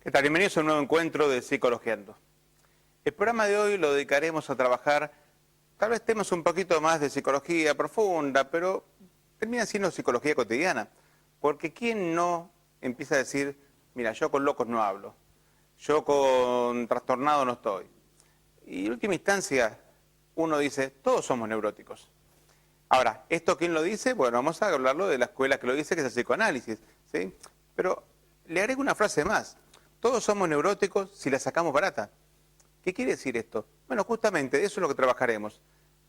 ¿Qué tal? Bienvenidos a un nuevo encuentro de Psicologiando. El programa de hoy lo dedicaremos a trabajar tal vez temas un poquito más de psicología profunda, pero termina siendo psicología cotidiana. Porque ¿quién no empieza a decir, mira, yo con locos no hablo, yo con trastornado no estoy? Y en última instancia, uno dice, todos somos neuróticos. Ahora, ¿esto quién lo dice? Bueno, vamos a hablarlo de la escuela que lo dice, que es el psicoanálisis, ¿sí? Pero le agrego una frase más. Todos somos neuróticos si la sacamos barata. ¿Qué quiere decir esto? Bueno, justamente eso es lo que trabajaremos.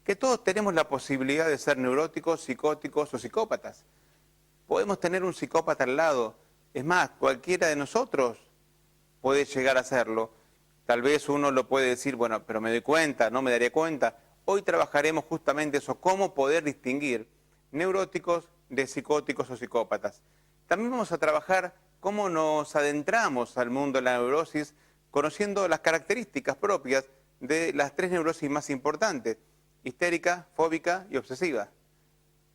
Que todos tenemos la posibilidad de ser neuróticos, psicóticos o psicópatas. Podemos tener un psicópata al lado. Es más, cualquiera de nosotros puede llegar a serlo. Tal vez uno lo puede decir, bueno, pero me doy cuenta, no me daré cuenta. Hoy trabajaremos justamente eso, cómo poder distinguir neuróticos de psicóticos o psicópatas. También vamos a trabajar cómo nos adentramos al mundo de la neurosis, conociendo las características propias de las tres neurosis más importantes, histérica, fóbica y obsesiva.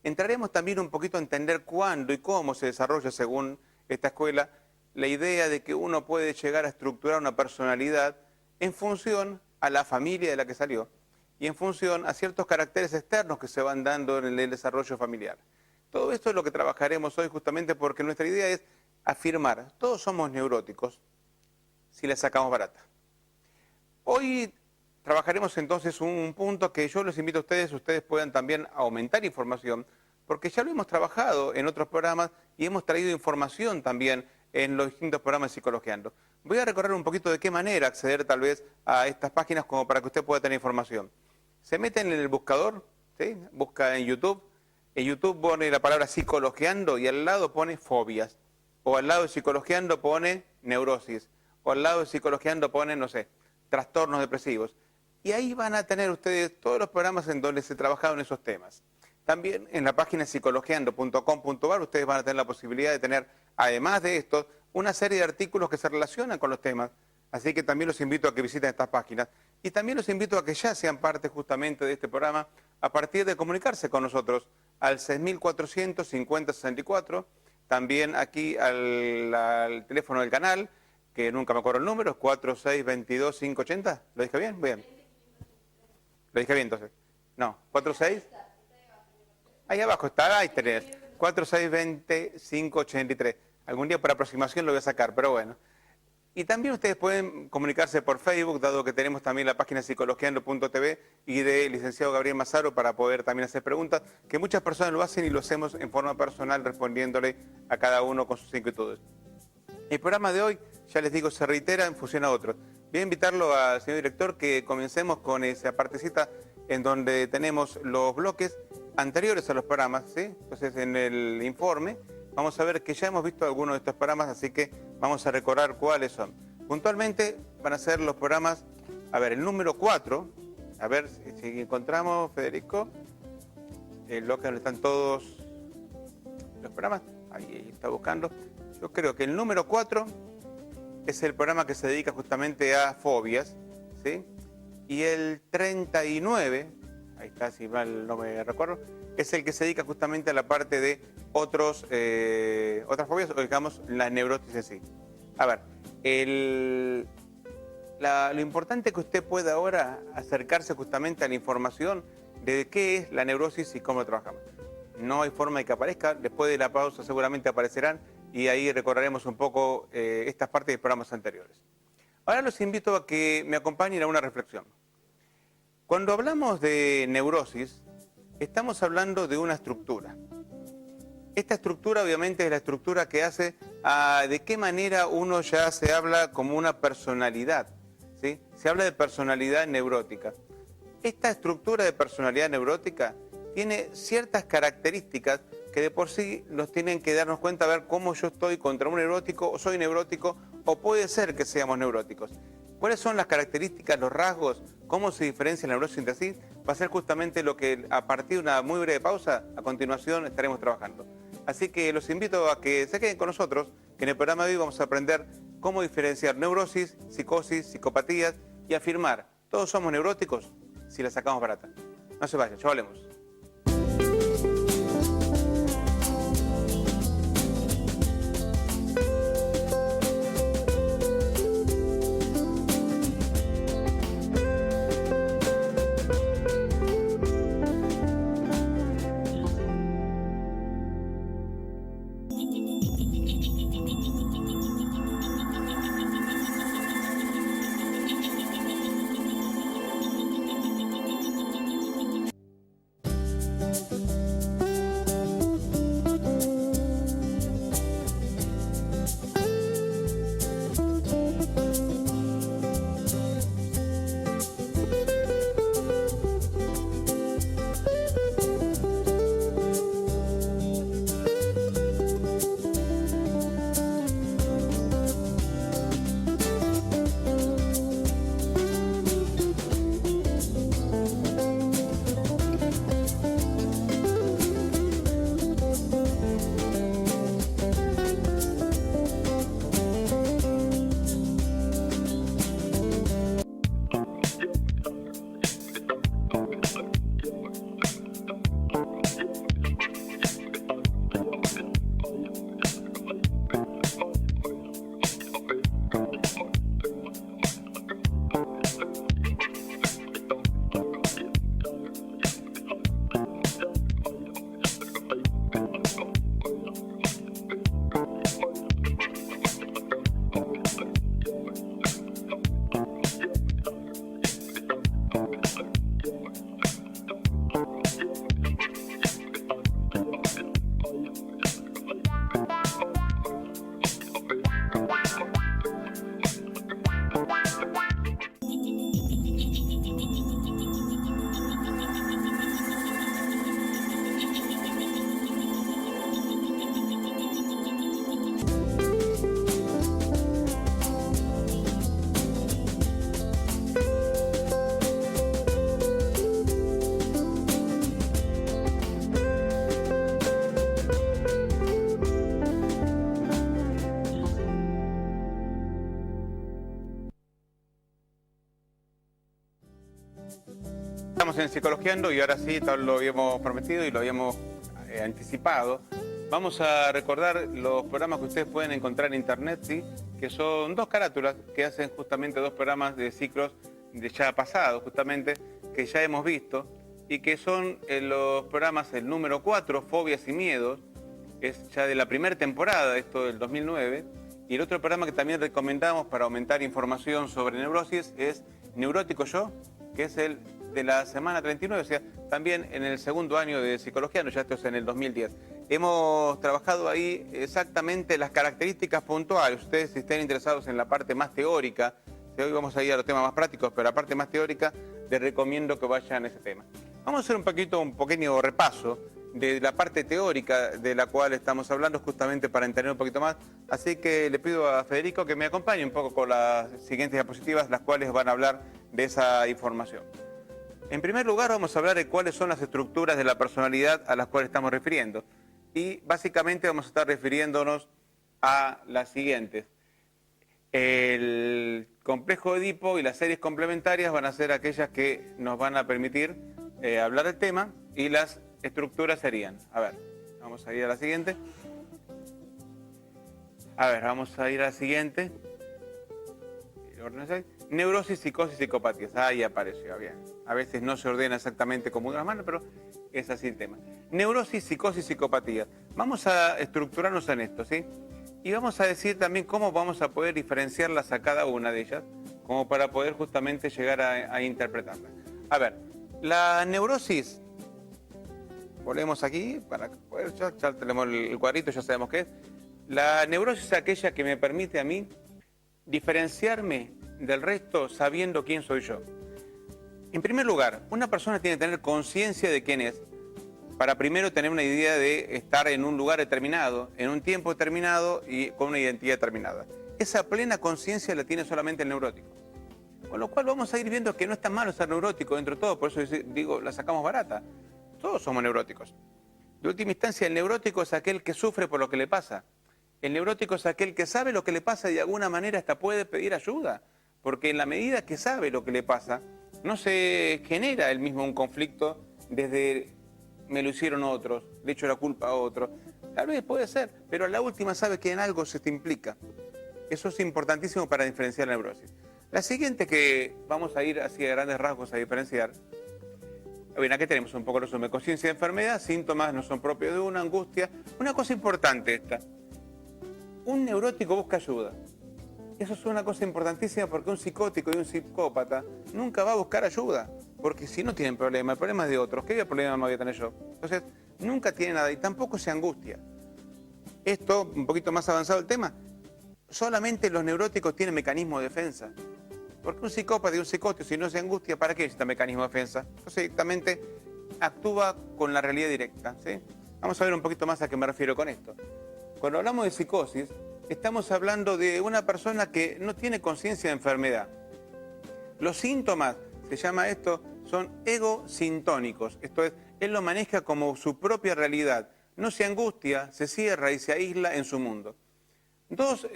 Entraremos también un poquito a entender cuándo y cómo se desarrolla, según esta escuela, la idea de que uno puede llegar a estructurar una personalidad en función a la familia de la que salió y en función a ciertos caracteres externos que se van dando en el desarrollo familiar. Todo esto es lo que trabajaremos hoy justamente porque nuestra idea es afirmar, todos somos neuróticos si la sacamos barata. Hoy trabajaremos entonces un punto que yo los invito a ustedes puedan también aumentar información, porque ya lo hemos trabajado en otros programas y hemos traído información también en los distintos programas de Psicologiando. Voy a recorrer un poquito de qué manera acceder tal vez a estas páginas como para que usted pueda tener información. Se meten en el buscador, ¿sí? Busca en YouTube pone la palabra psicologiando y al lado pone fobias, o al lado de psicologiando pone neurosis, o al lado de psicologiando pone, no sé, trastornos depresivos. Y ahí van a tener ustedes todos los programas en donde se trabajaron esos temas. También en la página psicologiando.com.ar ustedes van a tener la posibilidad de tener, además de esto, una serie de artículos que se relacionan con los temas. Así que también los invito a que visiten estas páginas. Y también los invito a que ya sean parte justamente de este programa a partir de comunicarse con nosotros al 6400-5064, también aquí al teléfono del canal, que nunca me acuerdo el número, es 4622-580. ¿Lo dije bien? Bien. ¿Lo dije bien entonces? No, 46. Ahí abajo está, ahí tenés. 4620-583. Algún día por aproximación lo voy a sacar, pero bueno. Y también ustedes pueden comunicarse por Facebook, dado que tenemos también la página psicologiando.tv y de licenciado Gabriel Mazaro para poder también hacer preguntas, que muchas personas lo hacen y lo hacemos en forma personal respondiéndole a cada uno con sus inquietudes. El programa de hoy, ya les digo, se reitera en función a otros. Voy a invitarlo al señor director que comencemos con esa partecita en donde tenemos los bloques anteriores a los programas, ¿sí? Entonces en el informe vamos a ver que ya hemos visto algunos de estos programas, así que vamos a recordar cuáles son. Puntualmente van a ser los programas, a ver, el número 4, a ver si encontramos, Federico, el bloque donde están todos los programas, ahí está buscando. Yo creo que el número 4 es el programa que se dedica justamente a fobias, ¿sí? Y el 39, ahí está, si mal no me recuerdo, es el que se dedica justamente a la parte de otras fobias, o digamos, la neurosis en sí. A ver, lo importante es que usted pueda ahora acercarse justamente a la información de qué es la neurosis y cómo trabajamos. No hay forma de que aparezca, después de la pausa seguramente aparecerán y ahí recorreremos un poco estas partes de programas anteriores. Ahora los invito a que me acompañen a una reflexión. Cuando hablamos de neurosis, estamos hablando de una estructura. Esta estructura obviamente es la estructura que hace de qué manera uno ya se habla como una personalidad, ¿sí? Se habla de personalidad neurótica. Esta estructura de personalidad neurótica tiene ciertas características que de por sí nos tienen que darnos cuenta a ver cómo yo estoy contra un neurótico, o soy neurótico, o puede ser que seamos neuróticos. ¿Cuáles son las características, los rasgos, cómo se diferencia la neurosis entre sí? Va a ser justamente lo que a partir de una muy breve pausa, a continuación estaremos trabajando. Así que los invito a que se queden con nosotros, que en el programa de hoy vamos a aprender cómo diferenciar neurosis, psicosis, psicopatías y afirmar, todos somos neuróticos si la sacamos barata. No se vayan, ya volvemos. Estamos en Psicologiando y ahora sí, tal lo habíamos prometido y lo habíamos anticipado. Vamos a recordar los programas que ustedes pueden encontrar en internet, ¿sí? Que son dos carátulas que hacen justamente dos programas de ciclos de ya pasados, justamente, que ya hemos visto, y que son los programas, el número 4, Fobias y Miedos, es ya de la primera temporada, esto del 2009, y el otro programa que también recomendamos para aumentar información sobre neurosis es Neurótico Yo, que es el de la semana 39, o sea, también en el segundo año de Psicología, ya esto es en el 2010. Hemos trabajado ahí exactamente las características puntuales. Ustedes, si estén interesados en la parte más teórica, hoy vamos a ir a los temas más prácticos, pero la parte más teórica, les recomiendo que vayan a ese tema. Vamos a hacer un pequeño repaso de la parte teórica de la cual estamos hablando, justamente para entender un poquito más. Así que le pido a Federico que me acompañe un poco con las siguientes diapositivas, las cuales van a hablar de esa información. En primer lugar, vamos a hablar de cuáles son las estructuras de la personalidad a las cuales estamos refiriendo. Y básicamente vamos a estar refiriéndonos a las siguientes. El complejo de Edipo y las series complementarias van a ser aquellas que nos van a permitir hablar del tema, y las estructuras serían, a ver, vamos a ir a la siguiente. Neurosis, psicosis, psicopatías. Ahí apareció, bien. A veces no se ordena exactamente como una mano, pero es así el tema. Neurosis, psicosis, psicopatías. Vamos a estructurarnos en esto, ¿sí? Y vamos a decir también cómo vamos a poder diferenciarlas a cada una de ellas, como para poder justamente llegar a interpretarlas. A ver, la neurosis, volvemos aquí, para poder, ya tenemos el cuadrito, ya sabemos qué es. La neurosis es aquella que me permite a mí diferenciarme del resto sabiendo quién soy yo. En primer lugar, una persona tiene que tener conciencia de quién es, para primero tener una idea de estar en un lugar determinado, en un tiempo determinado y con una identidad determinada. Esa plena conciencia la tiene solamente el neurótico. Con lo cual vamos a ir viendo que no es tan malo ser neurótico dentro de todo, por eso digo, la sacamos barata. Todos somos neuróticos. De última instancia, el neurótico es aquel que sufre por lo que le pasa. El neurótico es aquel que sabe lo que le pasa y de alguna manera hasta puede pedir ayuda, porque en la medida que sabe lo que le pasa, no se genera él mismo un conflicto desde me lo hicieron otros, le echo la culpa a otros. Tal vez puede ser, pero a la última sabe que en algo se te implica. Eso es importantísimo para diferenciar la neurosis. La siguiente que vamos a ir así a grandes rasgos a diferenciar. Bien, aquí tenemos un poco resumen. Conciencia de enfermedad, síntomas no son propios de una, angustia. Una cosa importante esta. Un neurótico busca ayuda. Eso es una cosa importantísima, porque un psicótico y un psicópata nunca va a buscar ayuda, porque si no tienen problema, el problema es de otros. ¿Qué problema me voy a tener yo? Entonces, nunca tiene nada y tampoco se angustia. Esto, un poquito más avanzado el tema, solamente los neuróticos tienen mecanismo de defensa. Porque un psicópata y un psicótico, si no se angustia, ¿para qué necesita mecanismo de defensa? Entonces, directamente actúa con la realidad directa, ¿sí? Vamos a ver un poquito más a qué me refiero con esto. Cuando hablamos de psicosis, estamos hablando de una persona que no tiene conciencia de enfermedad. Los síntomas, se llama esto, son egosintónicos. Esto es, él lo maneja como su propia realidad. No se angustia, se cierra y se aísla en su mundo. Dos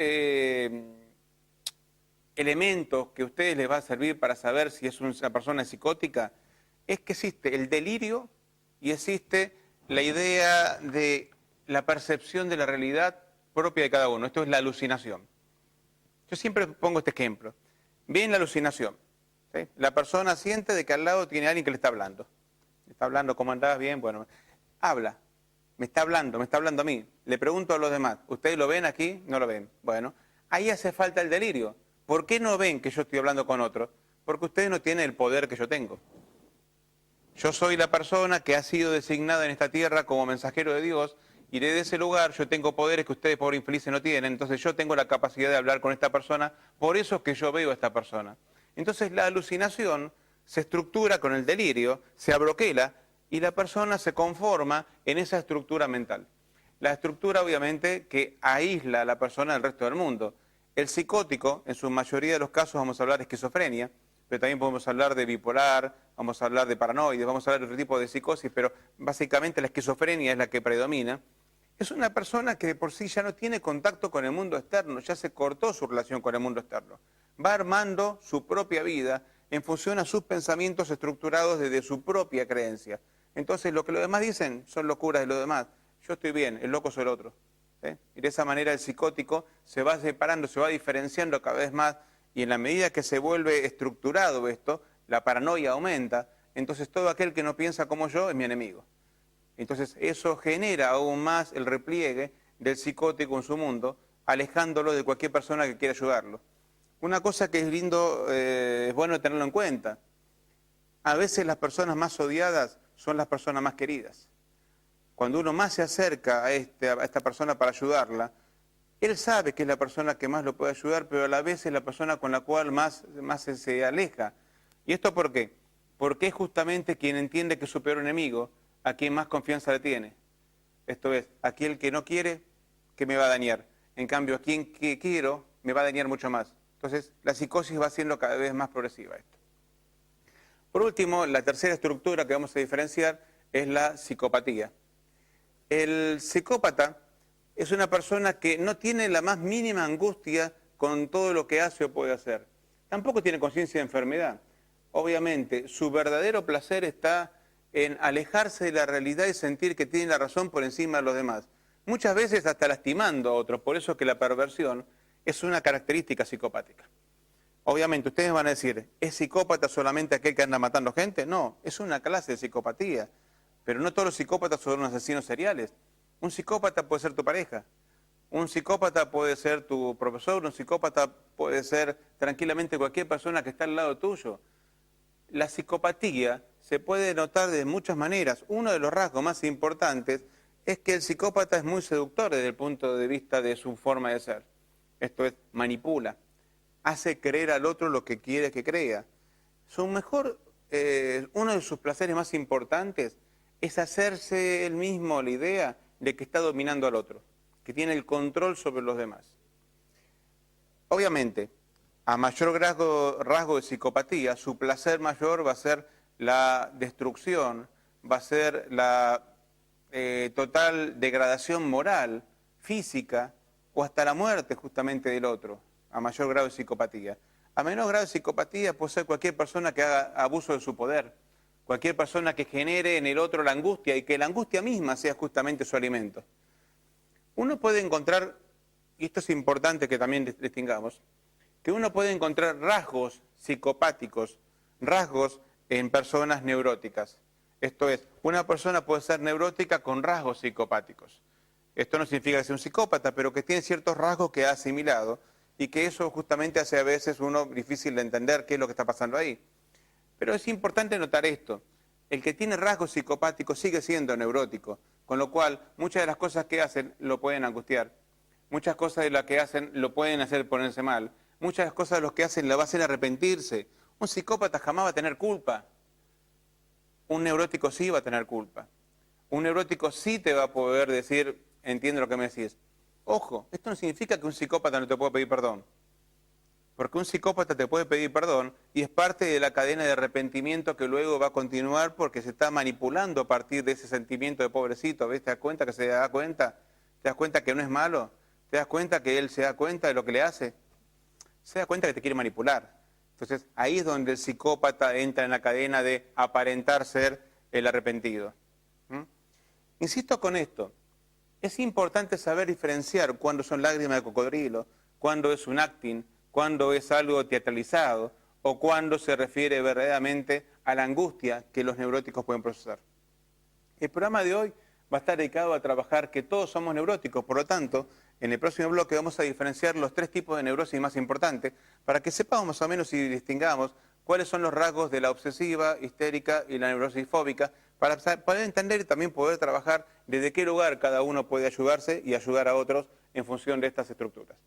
elementos que a ustedes les va a servir para saber si es una persona psicótica es que existe el delirio y existe la idea de la percepción de la realidad propia de cada uno. Esto es la alucinación. Yo siempre pongo este ejemplo. Bien, la alucinación, ¿sí? La persona siente de que al lado tiene alguien que le está hablando. Le está hablando, ¿cómo andás? Bien, bueno. Habla. Me está hablando a mí. Le pregunto a los demás, ¿ustedes lo ven aquí? No lo ven. Bueno, ahí hace falta el delirio. ¿Por qué no ven que yo estoy hablando con otro? Porque ustedes no tienen el poder que yo tengo. Yo soy la persona que ha sido designada en esta tierra como mensajero de Dios, y desde ese lugar yo tengo poderes que ustedes, pobres infelices, no tienen. Entonces yo tengo la capacidad de hablar con esta persona, por eso es que yo veo a esta persona. Entonces la alucinación se estructura con el delirio, se abroquela, y la persona se conforma en esa estructura mental. La estructura, obviamente, que aísla a la persona del resto del mundo. El psicótico, en su mayoría de los casos, vamos a hablar de esquizofrenia, pero también podemos hablar de bipolar, vamos a hablar de paranoide, vamos a hablar de otro tipo de psicosis, pero básicamente la esquizofrenia es la que predomina. Es una persona que de por sí ya no tiene contacto con el mundo externo, ya se cortó su relación con el mundo externo. Va armando su propia vida en función a sus pensamientos estructurados desde su propia creencia. Entonces, lo que los demás dicen son locuras de los demás. Yo estoy bien, el loco soy el otro. ¿Sí? Y de esa manera el psicótico se va separando, se va diferenciando cada vez más, y en la medida que se vuelve estructurado esto, la paranoia aumenta. Entonces, todo aquel que no piensa como yo es mi enemigo. Entonces, eso genera aún más el repliegue del psicótico en su mundo, alejándolo de cualquier persona que quiera ayudarlo. Una cosa que es lindo, es bueno tenerlo en cuenta. A veces las personas más odiadas son las personas más queridas. Cuando uno más se acerca a esta persona para ayudarla, él sabe que es la persona que más lo puede ayudar, pero a la vez es la persona con la cual más se aleja. ¿Y esto por qué? Porque es justamente quien entiende que es su peor enemigo, a quien más confianza le tiene. Esto es, aquel que no quiere, que me va a dañar. En cambio, a quien que quiero, me va a dañar mucho más. Entonces, la psicosis va siendo cada vez más progresiva esto. Por último, la tercera estructura que vamos a diferenciar es la psicopatía. El psicópata es una persona que no tiene la más mínima angustia con todo lo que hace o puede hacer. Tampoco tiene conciencia de enfermedad. Obviamente, su verdadero placer está en alejarse de la realidad y sentir que tiene la razón por encima de los demás. Muchas veces hasta lastimando a otros. Por eso que la perversión es una característica psicopática. Obviamente, ustedes van a decir, ¿es psicópata solamente aquel que anda matando gente? No, es una clase de psicopatía. Pero no todos los psicópatas son asesinos seriales. Un psicópata puede ser tu pareja. Un psicópata puede ser tu profesor. Un psicópata puede ser tranquilamente cualquier persona que está al lado tuyo. La psicopatía se puede notar de muchas maneras. Uno de los rasgos más importantes es que el psicópata es muy seductor desde el punto de vista de su forma de ser. Esto es, manipula. Hace creer al otro lo que quiere que crea. Uno de sus placeres más importantes es hacerse él mismo la idea de que está dominando al otro, que tiene el control sobre los demás. Obviamente, a mayor rasgo de psicopatía, su placer mayor va a ser la destrucción, va a ser la total degradación moral, física, o hasta la muerte justamente del otro, a mayor grado de psicopatía. A menor grado de psicopatía puede ser cualquier persona que haga abuso de su poder, cualquier persona que genere en el otro la angustia y que la angustia misma sea justamente su alimento. Uno puede encontrar, y esto es importante que también distingamos, que uno puede encontrar rasgos psicopáticos, rasgos en personas neuróticas. Esto es, una persona puede ser neurótica con rasgos psicopáticos. Esto no significa que sea un psicópata, pero que tiene ciertos rasgos que ha asimilado y que eso justamente hace a veces uno difícil de entender qué es lo que está pasando ahí. Pero es importante notar esto, el que tiene rasgos psicopáticos sigue siendo neurótico, con lo cual muchas de las cosas que hacen lo pueden angustiar, muchas cosas de las que hacen lo pueden hacer ponerse mal, muchas de las cosas de los que hacen lo va a hacer arrepentirse. Un psicópata jamás va a tener culpa, un neurótico sí va a tener culpa, un neurótico sí te va a poder decir, entiende lo que me decís. Ojo, esto no significa que un psicópata no te pueda pedir perdón. Porque un psicópata te puede pedir perdón y es parte de la cadena de arrepentimiento que luego va a continuar porque se está manipulando a partir de ese sentimiento de pobrecito. ¿Ves? ¿Te das cuenta que se da cuenta? ¿Te das cuenta que no es malo? ¿Te das cuenta que él se da cuenta de lo que le hace? Se da cuenta que te quiere manipular. Entonces ahí es donde el psicópata entra en la cadena de aparentar ser el arrepentido. Insisto con esto. Es importante saber diferenciar cuándo son lágrimas de cocodrilo, cuándo es un acting, cuándo es algo teatralizado o cuándo se refiere verdaderamente a la angustia que los neuróticos pueden procesar. El programa de hoy va a estar dedicado a trabajar que todos somos neuróticos, por lo tanto, en el próximo bloque vamos a diferenciar los 3 tipos de neurosis más importantes para que sepamos más o menos y distingamos cuáles son los rasgos de la obsesiva, histérica y la neurosis fóbica, para poder entender y también poder trabajar desde qué lugar cada uno puede ayudarse y ayudar a otros en función de estas estructuras.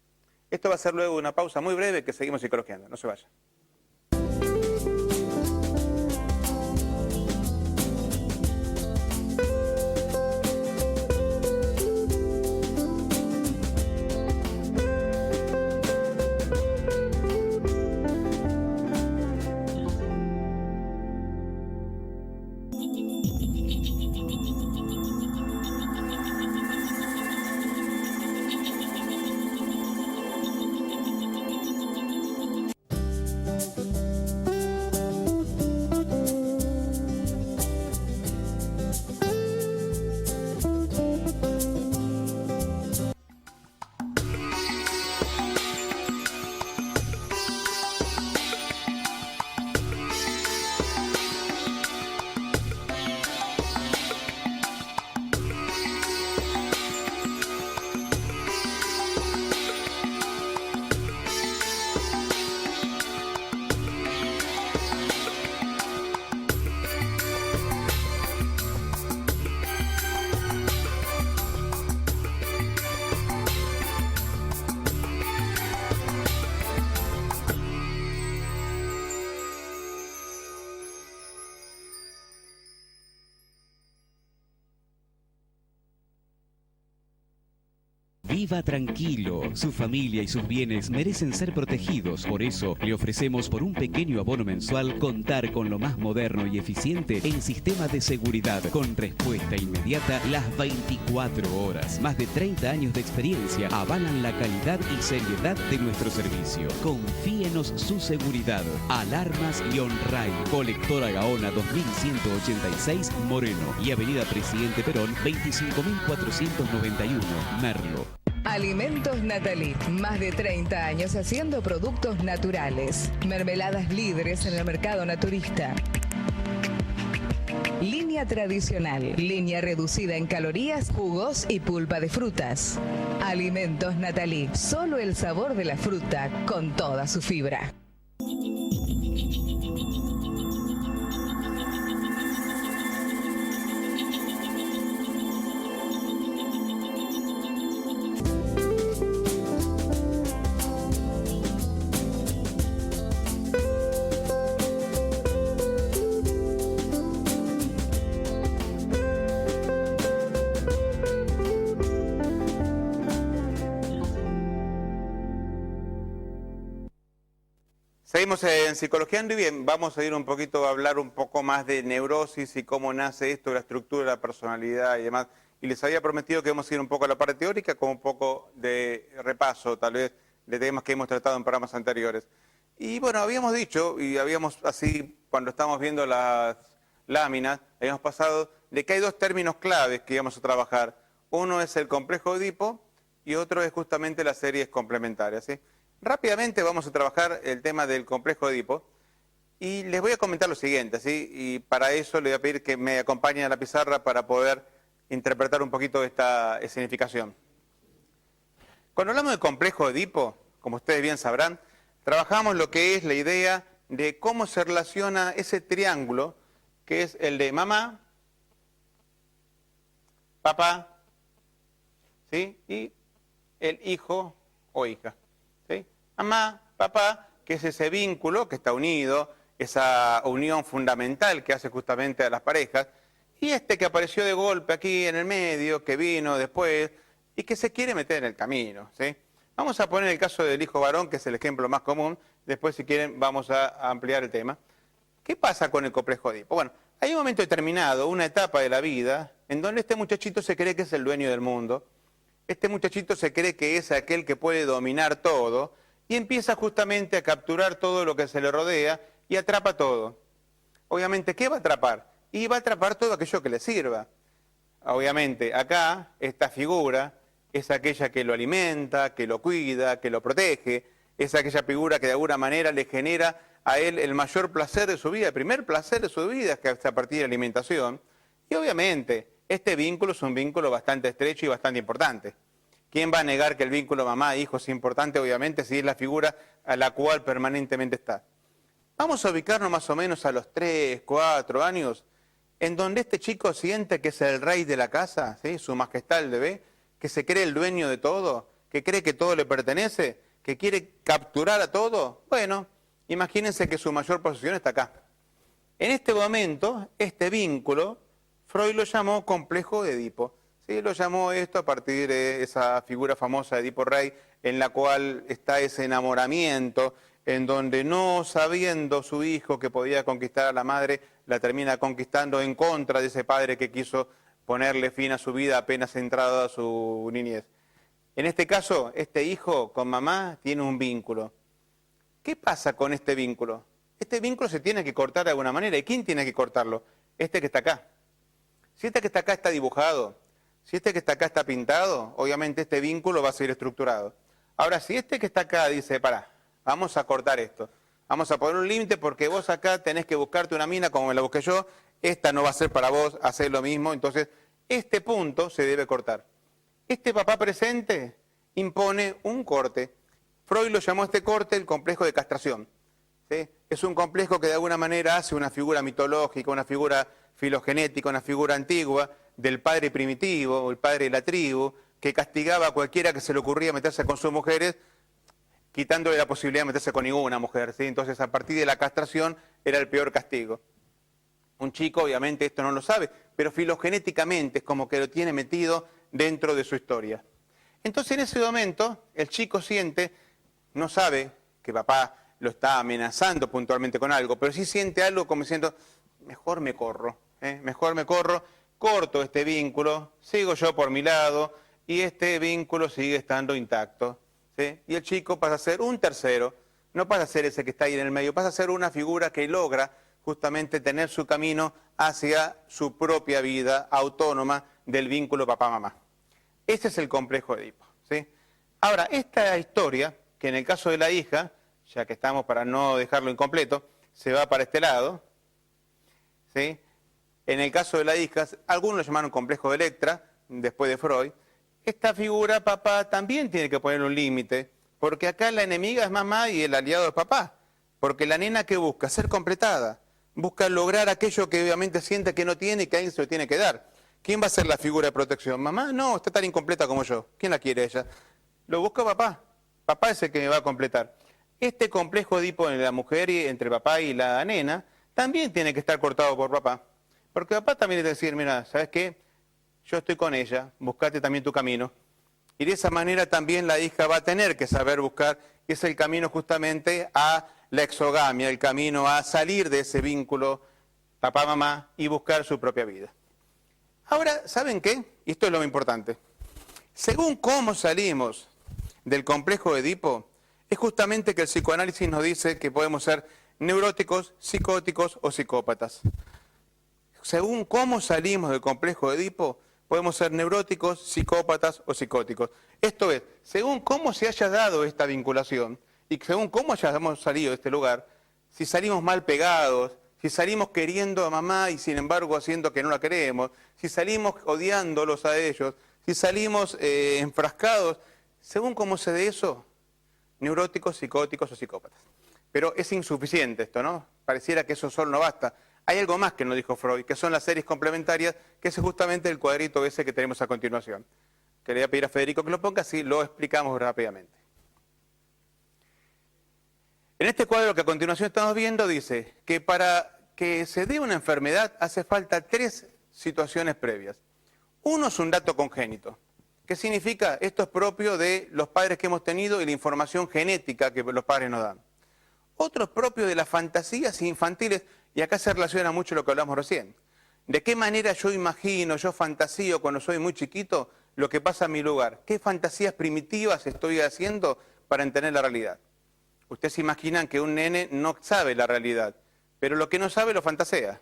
Esto va a ser luego una pausa muy breve que seguimos psicologiando. No se vaya. Viva tranquilo. Su familia y sus bienes merecen ser protegidos. Por eso, le ofrecemos por un pequeño abono mensual contar con lo más moderno y eficiente en sistema de seguridad, con respuesta inmediata las 24 horas. Más de 30 años de experiencia avalan la calidad y seriedad de nuestro servicio. Confíenos su seguridad. Alarmas Lionray, Colectora Gaona 2186, Moreno y Avenida Presidente Perón 25491, Merlo. Alimentos Natalí, más de 30 años haciendo productos naturales. Mermeladas líderes en el mercado naturista. Línea tradicional, línea reducida en calorías, jugos y pulpa de frutas. Alimentos Natalí, solo el sabor de la fruta con toda su fibra. Seguimos en Psicologiando y bien, vamos a ir un poquito a hablar un poco más de neurosis y cómo nace esto, la estructura de la personalidad y demás. Y les había prometido que vamos a ir un poco a la parte teórica con un poco de repaso, tal vez, de temas que hemos tratado en programas anteriores. Y bueno, habíamos dicho, y habíamos así, cuando estábamos viendo las láminas, habíamos pasado de que hay dos términos claves que íbamos a trabajar. Uno es el complejo de Edipo y otro es justamente las series complementarias, ¿sí? Rápidamente vamos a trabajar el tema del complejo de Edipo y les voy a comentar lo siguiente, ¿sí? Y para eso les voy a pedir que me acompañen a la pizarra para poder interpretar un poquito esta escenificación. Cuando hablamos de complejo de Edipo, como ustedes bien sabrán, trabajamos lo que es la idea de cómo se relaciona ese triángulo que es el de mamá, papá, ¿sí? Y el hijo o hija. ¿Sí? Mamá, papá, que es ese vínculo que está unido, esa unión fundamental que hace justamente a las parejas, y este que apareció de golpe aquí en el medio, que vino después, y que se quiere meter en el camino, ¿sí? Vamos a poner el caso del hijo varón, que es el ejemplo más común, después si quieren vamos a ampliar el tema. ¿Qué pasa con el complejo de Edipo? Bueno, hay un momento determinado, una etapa de la vida, en donde este muchachito se cree que es el dueño del mundo. Este muchachito se cree que es aquel que puede dominar todo y empieza justamente a capturar todo lo que se le rodea y atrapa todo. Obviamente, ¿qué va a atrapar? Y va a atrapar todo aquello que le sirva. Obviamente, acá, esta figura es aquella que lo alimenta, que lo cuida, que lo protege, es aquella figura que de alguna manera le genera a él el mayor placer de su vida, el primer placer de su vida es que a partir de la alimentación. Y obviamente, este vínculo es un vínculo bastante estrecho y bastante importante. ¿Quién va a negar que el vínculo mamá-hijo es importante? Obviamente, si es la figura a la cual permanentemente está. Vamos a ubicarnos más o menos a los 3, 4 años, en donde este chico siente que es el rey de la casa, ¿sí? Su majestad el bebé, que se cree el dueño de todo, que cree que todo le pertenece, que quiere capturar a todo. Bueno, imagínense que su mayor posesión está acá. En este momento, este vínculo, Freud lo llamó complejo de Edipo. ¿Sí? Lo llamó esto a partir de esa figura famosa de Edipo Rey, en la cual está ese enamoramiento, en donde no sabiendo su hijo que podía conquistar a la madre, la termina conquistando en contra de ese padre que quiso ponerle fin a su vida apenas entrada a su niñez. En este caso, este hijo con mamá tiene un vínculo. ¿Qué pasa con este vínculo? Este vínculo se tiene que cortar de alguna manera. ¿Y quién tiene que cortarlo? Este que está acá. Si este que está acá está dibujado, si este que está acá está pintado, obviamente este vínculo va a ser estructurado. Ahora, si este que está acá dice, pará, vamos a cortar esto, vamos a poner un límite porque vos acá tenés que buscarte una mina como me la busqué yo, esta no va a ser para vos, hacer lo mismo, entonces este punto se debe cortar. Este papá presente impone un corte. Freud lo llamó este corte el complejo de castración. ¿Sí? Es un complejo que de alguna manera hace una figura mitológica, una figura filogenética, una figura antigua del padre primitivo, o el padre de la tribu, que castigaba a cualquiera que se le ocurría meterse con sus mujeres, quitándole la posibilidad de meterse con ninguna mujer, ¿sí? Entonces, a partir de la castración era el peor castigo. Un chico, obviamente, esto no lo sabe, pero filogenéticamente es como que lo tiene metido dentro de su historia. Entonces en ese momento el chico siente, no sabe que papá lo está amenazando puntualmente con algo, pero sí siente algo como diciendo, mejor me corro, mejor me corro, corto este vínculo, sigo yo por mi lado y este vínculo sigue estando intacto, ¿sí? Y el chico pasa a ser un tercero, no pasa a ser ese que está ahí en el medio, pasa a ser una figura que logra justamente tener su camino hacia su propia vida autónoma del vínculo papá-mamá. Ese es el complejo de Edipo, ¿sí? Ahora, esta historia, que en el caso de la hija, ya que estamos para no dejarlo incompleto, se va para este lado, ¿sí? En el caso de la hija, algunos lo llamaron complejo de Electra, después de Freud. Esta figura, papá, también tiene que poner un límite, porque acá la enemiga es mamá y el aliado es papá. Porque la nena que busca ser completada, busca lograr aquello que obviamente siente que no tiene y que alguien se lo tiene que dar. ¿Quién va a ser la figura de protección? Mamá, no, está tan incompleta como yo. ¿Quién la quiere ella? Lo busca papá. Papá es el que me va a completar. Este complejo de Edipo en la mujer y entre papá y la nena también tiene que estar cortado por papá. Porque papá también tiene que decir, mira, ¿sabes qué? Yo estoy con ella, buscate también tu camino. Y de esa manera también la hija va a tener que saber buscar, y es el camino justamente a la exogamia, el camino a salir de ese vínculo papá-mamá y buscar su propia vida. Ahora, ¿saben qué? Y esto es lo importante. Según cómo salimos del complejo de Edipo, es justamente que el psicoanálisis nos dice que podemos ser neuróticos, psicóticos o psicópatas. Según cómo salimos del complejo de Edipo, podemos ser neuróticos, psicópatas o psicóticos. Esto es, según cómo se haya dado esta vinculación y según cómo hayamos salido de este lugar, si salimos mal pegados, si salimos queriendo a mamá y sin embargo haciendo que no la queremos, si salimos odiándolos a ellos, si salimos enfrascados, según cómo se dé eso, neuróticos, psicóticos o psicópatas. Pero es insuficiente esto, ¿no? Pareciera que eso solo no basta. Hay algo más que nos dijo Freud, que son las series complementarias, que es justamente el cuadrito ese que tenemos a continuación. Quería pedir a Federico que lo ponga, así lo explicamos rápidamente. En este cuadro que a continuación estamos viendo dice que para que se dé una enfermedad hace falta 3 situaciones previas. Uno es un dato congénito. ¿Qué significa? Esto es propio de los padres que hemos tenido y la información genética que los padres nos dan. Otro es propio de las fantasías infantiles, y acá se relaciona mucho lo que hablamos recién. ¿De qué manera yo imagino, yo fantasío cuando soy muy chiquito lo que pasa en mi lugar? ¿Qué fantasías primitivas estoy haciendo para entender la realidad? Ustedes se imaginan que un nene no sabe la realidad, pero lo que no sabe lo fantasea.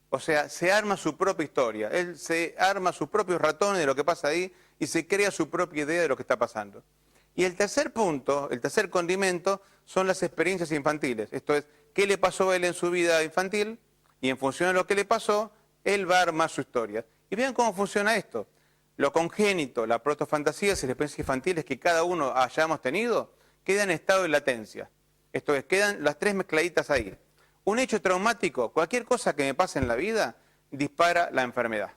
O sea, se arma su propia historia. Él se arma sus propios ratones de lo que pasa ahí y se crea su propia idea de lo que está pasando. Y el tercer punto, el tercer condimento, son las experiencias infantiles. Esto es, ¿qué le pasó a él en su vida infantil? Y en función de lo que le pasó, él va a armar su historia. Y vean cómo funciona esto. Lo congénito, la protofantasía y las experiencias infantiles que cada uno hayamos tenido, quedan en estado de latencia. Esto es, quedan las 3 mezcladitas ahí. Un hecho traumático, cualquier cosa que me pase en la vida, dispara la enfermedad.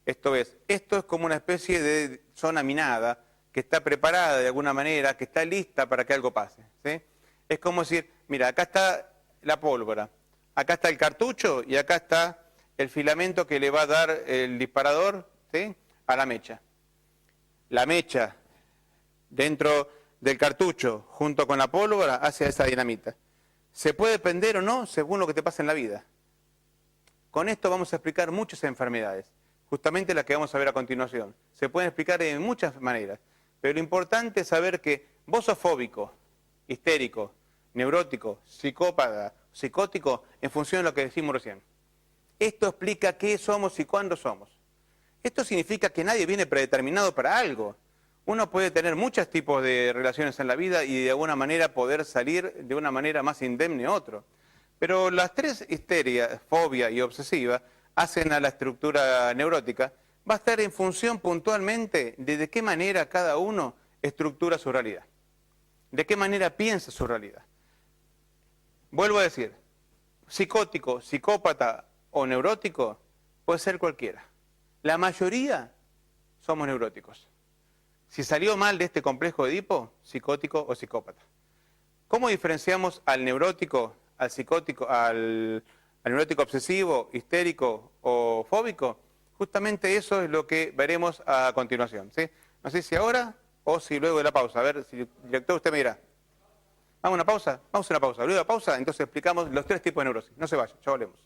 Esto es como una especie de zona minada, que está preparada de alguna manera, que está lista para que algo pase, ¿sí? Es como decir, mira, acá está la pólvora, acá está el cartucho y acá está el filamento que le va a dar el disparador, ¿sí?, a la mecha. La mecha dentro del cartucho junto con la pólvora hace esa dinamita. ¿Se puede prender o no según lo que te pasa en la vida? Con esto vamos a explicar muchas enfermedades, justamente las que vamos a ver a continuación. Se pueden explicar de muchas maneras. Pero lo importante es saber que vos sos fóbico, histérico, neurótico, psicópata, psicótico, en función de lo que decimos recién. Esto explica qué somos y cuándo somos. Esto significa que nadie viene predeterminado para algo. Uno puede tener muchos tipos de relaciones en la vida y de alguna manera poder salir de una manera más indemne a otro. Pero las 3 histerias, fobia y obsesiva, hacen a la estructura neurótica, va a estar en función puntualmente de qué manera cada uno estructura su realidad, de qué manera piensa su realidad. Vuelvo a decir, psicótico, psicópata o neurótico puede ser cualquiera. La mayoría somos neuróticos. Si salió mal de este complejo de Edipo, psicótico o psicópata. ¿Cómo diferenciamos al neurótico, al psicótico, al neurótico obsesivo, histérico o fóbico? Justamente eso es lo que veremos a continuación, ¿sí? No sé si ahora o si luego de la pausa. A ver, si director usted me dirá. ¿Vamos a una pausa? Vamos a una pausa. Luego de la pausa, entonces explicamos los 3 tipos de neurosis. No se vayan, ya volvemos.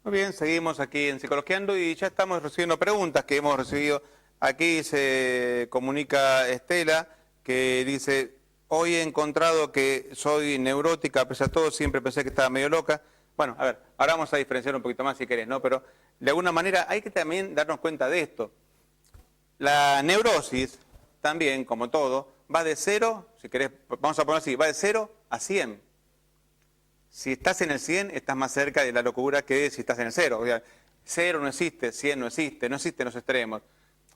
Muy bien, seguimos aquí en Psicologiando y ya estamos recibiendo preguntas que hemos recibido. Aquí se comunica Estela que dice, hoy he encontrado que soy neurótica, pese a todo, siempre pensé que estaba medio loca. Bueno, a ver, ahora vamos a diferenciar un poquito más si querés, ¿no? Pero de alguna manera hay que también darnos cuenta de esto. La neurosis, también, como todo, va de 0, si querés, vamos a poner así, va de 0 a 100. Si estás en el 100, estás más cerca de la locura que si estás en el 0. O sea, 0 no existe, 100 no existe, no existen los extremos.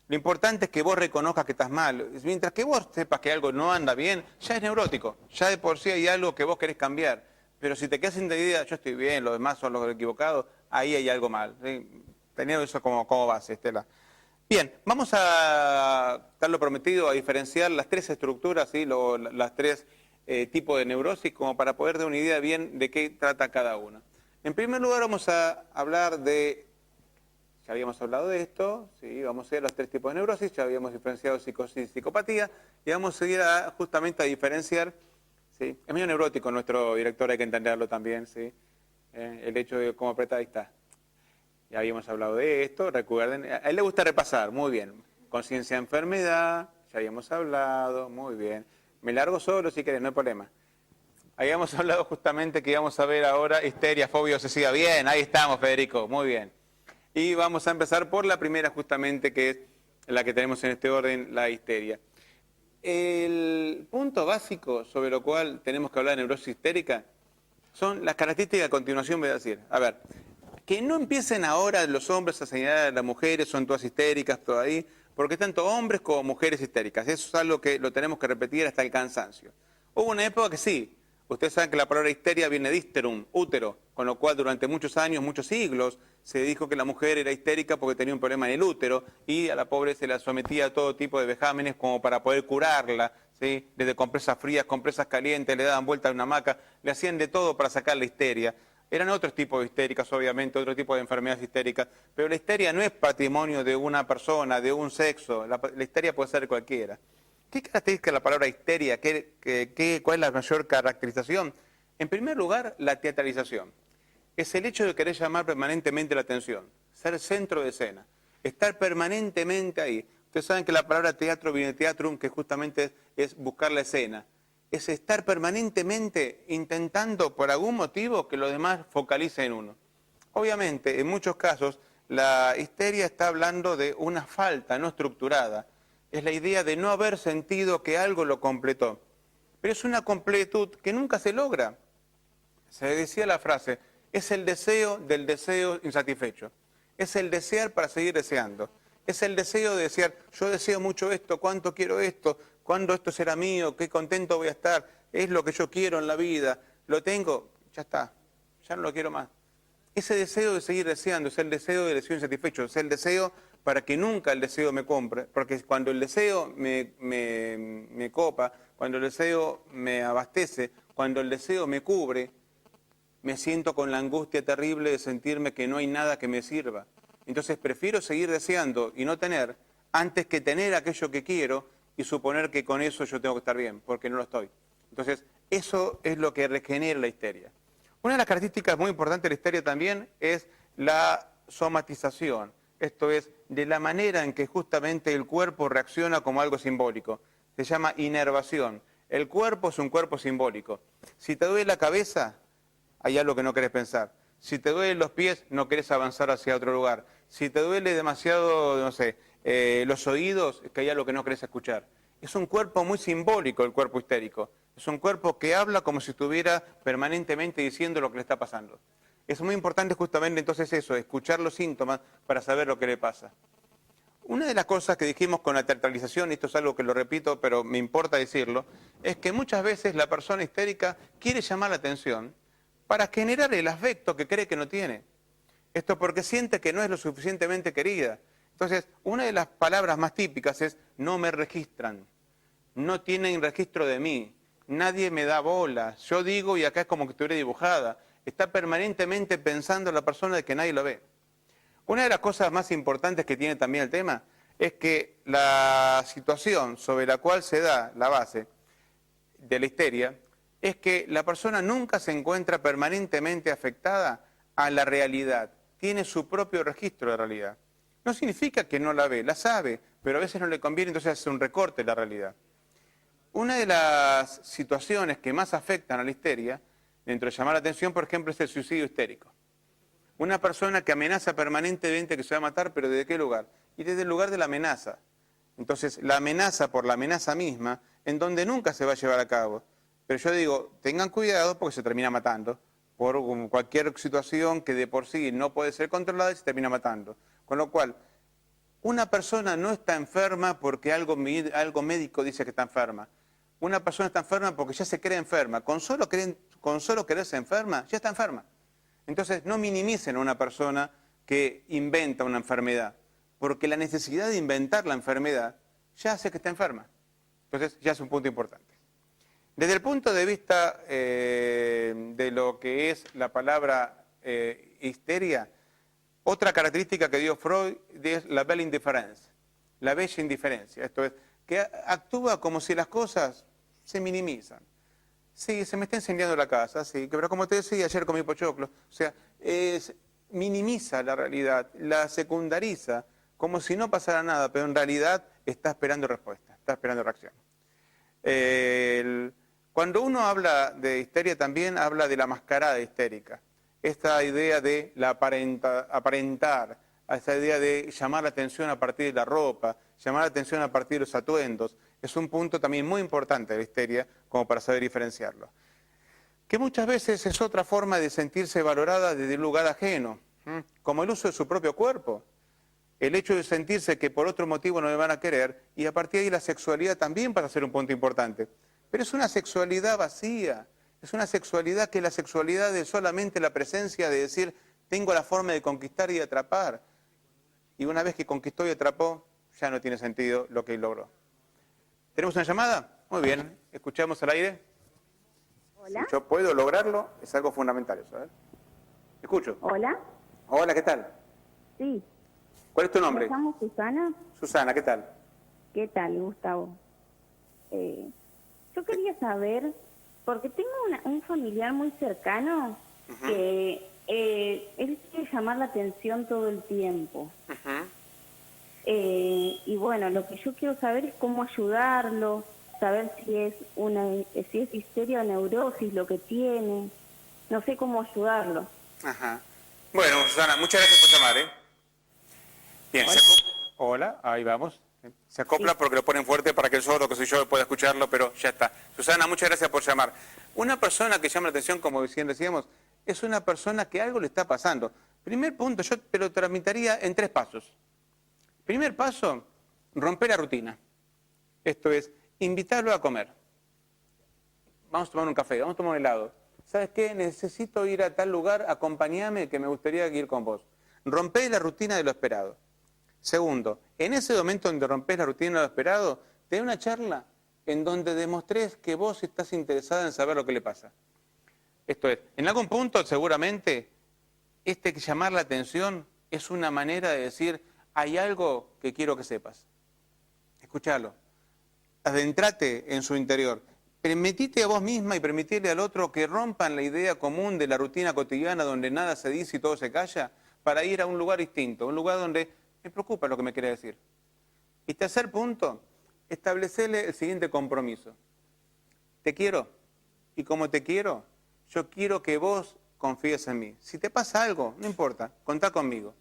Lo importante es que vos reconozcas que estás mal. Mientras que vos sepas que algo no anda bien, ya es neurótico. Ya de por sí hay algo que vos querés cambiar. Pero si te quedas sin idea, yo estoy bien, los demás son los equivocados, ahí hay algo mal. ¿Sí? Teniendo eso como base, Estela. Bien, vamos a dar lo prometido, a diferenciar las 3 estructuras, ¿sí? Las 3 tipos de neurosis, como para poder dar una idea bien de qué trata cada una. En primer lugar vamos a hablar de, ya habíamos hablado de esto, ¿sí? Vamos a ver los 3 tipos de neurosis, ya habíamos diferenciado psicosis y psicopatía, y vamos a seguir justamente a diferenciar, ¿sí? Es medio neurótico nuestro director, hay que entenderlo también, ¿sí? El hecho de cómo apretar, ahí está. Ya habíamos hablado de esto, recuerden, a él le gusta repasar, muy bien. Conciencia de enfermedad, ya habíamos hablado, muy bien. Me largo solo si querés, no hay problema. Habíamos hablado justamente que íbamos a ver ahora histeria, fobia, obsesiva. Bien, ahí estamos, Federico, muy bien. Y vamos a empezar por la primera justamente, que es la que tenemos en este orden, la histeria. El punto básico sobre lo cual tenemos que hablar de neurosis histérica son las características que a continuación voy a decir. A ver, que no empiecen ahora los hombres a señalar a las mujeres, son todas histéricas, todo ahí, porque tanto hombres como mujeres histéricas. Eso es algo que lo tenemos que repetir hasta el cansancio. Hubo una época que sí. Ustedes saben que la palabra histeria viene de histerum, útero, con lo cual durante muchos años, muchos siglos, se dijo que la mujer era histérica porque tenía un problema en el útero y a la pobre se la sometía a todo tipo de vejámenes como para poder curarla, ¿sí? Desde compresas frías, compresas calientes, le daban vuelta a una hamaca, le hacían de todo para sacar la histeria. Eran otros tipos de histéricas, obviamente, otro tipo de enfermedades histéricas, pero la histeria no es patrimonio de una persona, de un sexo, la histeria puede ser cualquiera. ¿Qué caracteriza la palabra histeria? ¿Cuál es la mayor caracterización? En primer lugar, la teatralización. Es el hecho de querer llamar permanentemente la atención, ser centro de escena, estar permanentemente ahí. Ustedes saben que la palabra teatro viene de teatrum, que justamente es buscar la escena. Es estar permanentemente intentando por algún motivo que los demás focalicen en uno. Obviamente, en muchos casos, la histeria está hablando de una falta no estructurada. Es la idea de no haber sentido que algo lo completó. Pero es una completud que nunca se logra. Se decía la frase, es el deseo del deseo insatisfecho. Es el desear para seguir deseando. Es el deseo de desear, yo deseo mucho esto, cuánto quiero esto, cuándo esto será mío, qué contento voy a estar, es lo que yo quiero en la vida, lo tengo, ya está, ya no lo quiero más. Ese deseo de seguir deseando es el deseo del deseo insatisfecho, es el deseo para que nunca el deseo me compre, porque cuando el deseo me copa, cuando el deseo me abastece, cuando el deseo me cubre, me siento con la angustia terrible de sentirme que no hay nada que me sirva. Entonces prefiero seguir deseando y no tener, antes que tener aquello que quiero y suponer que con eso yo tengo que estar bien, porque no lo estoy. Entonces, eso es lo que regenera la histeria. Una de las características muy importantes de la histeria también es la somatización. Esto es, de la manera en que justamente el cuerpo reacciona como algo simbólico. Se llama inervación. El cuerpo es un cuerpo simbólico. Si te duele la cabeza, hay algo que no querés pensar. Si te duelen los pies, no querés avanzar hacia otro lugar. Si te duele demasiado, no sé, los oídos, es que hay algo que no querés escuchar. Es un cuerpo muy simbólico el cuerpo histérico. Es un cuerpo que habla como si estuviera permanentemente diciendo lo que le está pasando. Es muy importante justamente entonces eso, escuchar los síntomas para saber lo que le pasa. Una de las cosas que dijimos con la teatralización, y esto es algo que lo repito, pero me importa decirlo, es que muchas veces la persona histérica quiere llamar la atención para generar el afecto que cree que no tiene. Esto porque siente que no es lo suficientemente querida. Entonces, una de las palabras más típicas es, no me registran, no tienen registro de mí, nadie me da bola, yo digo y acá es como que estuviera dibujada. Está permanentemente pensando la persona de que nadie lo ve. Una de las cosas más importantes que tiene también el tema es que la situación sobre la cual se da la base de la histeria es que la persona nunca se encuentra permanentemente afectada a la realidad. Tiene su propio registro de realidad. No significa que no la ve, la sabe, pero a veces no le conviene, entonces hace un recorte de la realidad. Una de las situaciones que más afectan a la histeria, dentro de llamar la atención, por ejemplo, es el suicidio histérico. Una persona que amenaza permanentemente que se va a matar, pero ¿desde qué lugar? Y desde el lugar de la amenaza. Entonces, la amenaza por la amenaza misma, en donde nunca se va a llevar a cabo. Pero yo digo, tengan cuidado porque se termina matando por cualquier situación que de por sí no puede ser controlada y se termina matando. Con lo cual, una persona no está enferma porque algo médico dice que está enferma. Una persona está enferma porque ya se cree enferma. Con solo creerse enferma, ya está enferma. Entonces, no minimicen a una persona que inventa una enfermedad, porque la necesidad de inventar la enfermedad ya hace que está enferma. Entonces, ya es un punto importante. Desde el punto de vista de lo que es la palabra histeria, otra característica que dio Freud es la belle indifférence, la bella indiferencia. Esto es, que actúa como si las cosas se minimizan. Sí, se me está incendiando la casa, sí, pero como te decía, ayer comí pochoclo. O sea, minimiza la realidad, la secundariza, como si no pasara nada, pero en realidad está esperando respuesta, está esperando reacción. Cuando uno habla de histeria también habla de la mascarada histérica. Esta idea de la aparentar, esta idea de llamar la atención a partir de la ropa, llamar la atención a partir de los atuendos, es un punto también muy importante de la histeria, como para saber diferenciarlo. Que muchas veces es otra forma de sentirse valorada desde un lugar ajeno, como el uso de su propio cuerpo. El hecho de sentirse que por otro motivo no me van a querer, y a partir de ahí la sexualidad también pasa a ser un punto importante. Pero es una sexualidad vacía, es una sexualidad que es la sexualidad de solamente la presencia de decir, tengo la forma de conquistar y de atrapar. Y una vez que conquistó y atrapó, ya no tiene sentido lo que logró. ¿Tenemos una llamada? Muy bien, escuchamos al aire. Hola. Si yo puedo lograrlo, es algo fundamental eso, ¿eh? Escucho. Hola. Hola, ¿qué tal? Sí. ¿Cuál es tu nombre? Me llamo Susana. Susana, ¿qué tal? ¿Qué tal, Gustavo? Yo quería saber porque tengo un familiar muy cercano que él quiere llamar la atención todo el tiempo. Y bueno, lo que yo quiero saber es cómo ayudarlo, saber si es histeria o neurosis lo que tiene. No sé cómo ayudarlo. Ajá. Bueno, Susana, muchas gracias por llamar, ¿eh? Bien, Hola. Hola, ahí vamos. Se acopla porque lo ponen fuerte para que el sordo, que soy yo, pueda escucharlo, pero ya está. Susana, muchas gracias por llamar. Una persona que llama la atención, como decíamos, es una persona que algo le está pasando. Primer punto, yo te lo tramitaría en 3 pasos. Primer paso, romper la rutina. Esto es, invitarlo a comer. Vamos a tomar un café, vamos a tomar un helado. ¿Sabes qué? Necesito ir a tal lugar, acompáñame, que me gustaría ir con vos. Rompé la rutina de lo esperado. Segundo, en ese momento donde rompés la rutina de lo esperado, te da una charla en donde demostrés que vos estás interesada en saber lo que le pasa. Esto es, en algún punto seguramente, llamar la atención es una manera de decir, hay algo que quiero que sepas. Escuchalo. Adentrate en su interior. Permitite a vos misma y permitirle al otro que rompan la idea común de la rutina cotidiana donde nada se dice y todo se calla, para ir a un lugar distinto, un lugar donde me preocupa lo que me quiere decir. Y tercer punto, establecerle el siguiente compromiso. Te quiero, y como te quiero, yo quiero que vos confíes en mí. Si te pasa algo, no importa, contá conmigo.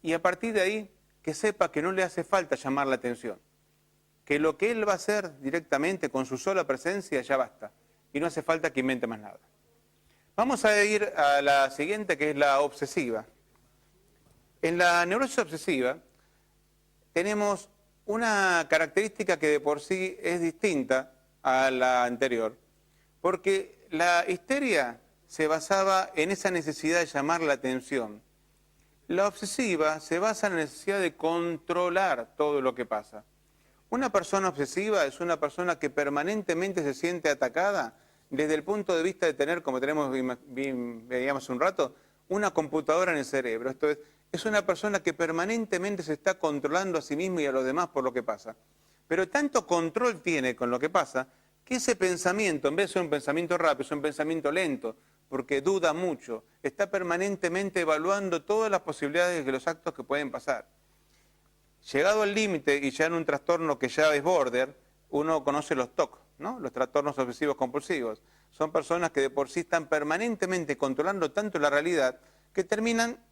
Y a partir de ahí, que sepa que no le hace falta llamar la atención. Que lo que él va a hacer directamente con su sola presencia ya basta. Y no hace falta que invente más nada. Vamos a ir a la siguiente, que es la obsesiva. En la neurosis obsesiva tenemos una característica que de por sí es distinta a la anterior, porque la histeria se basaba en esa necesidad de llamar la atención. La obsesiva se basa en la necesidad de controlar todo lo que pasa. Una persona obsesiva es una persona que permanentemente se siente atacada desde el punto de vista de tener, como veíamos un rato, una computadora en el cerebro. Esto es una persona que permanentemente se está controlando a sí mismo y a los demás por lo que pasa. Pero tanto control tiene con lo que pasa, que ese pensamiento, en vez de ser un pensamiento rápido, es un pensamiento lento, porque duda mucho, está permanentemente evaluando todas las posibilidades de los actos que pueden pasar. Llegado al límite y ya en un trastorno que ya es border, uno conoce los TOC, ¿no? Los trastornos obsesivos compulsivos. Son personas que de por sí están permanentemente controlando tanto la realidad que terminan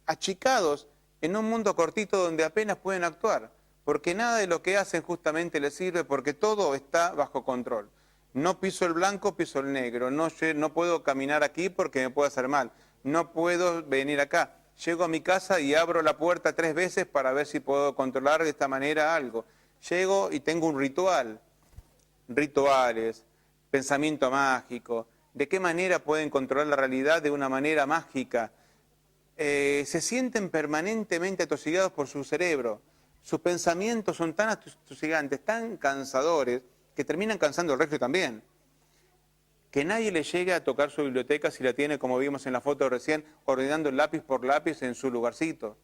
achicados en un mundo cortito donde apenas pueden actuar, porque nada de lo que hacen justamente les sirve, porque todo está bajo control. No piso el blanco, piso el negro. No puedo caminar aquí porque me puede hacer mal. No puedo venir acá. Llego a mi casa y abro la puerta 3 veces para ver si puedo controlar de esta manera algo. Llego y tengo un ritual. Rituales, pensamiento mágico. ¿De qué manera pueden controlar la realidad de una manera mágica? Se sienten permanentemente atosigados por su cerebro. Sus pensamientos son tan atosigantes, tan cansadores, que terminan cansando el resto también. Que nadie le llegue a tocar su biblioteca si la tiene, como vimos en la foto recién, ordenando lápiz por lápiz en su lugarcito.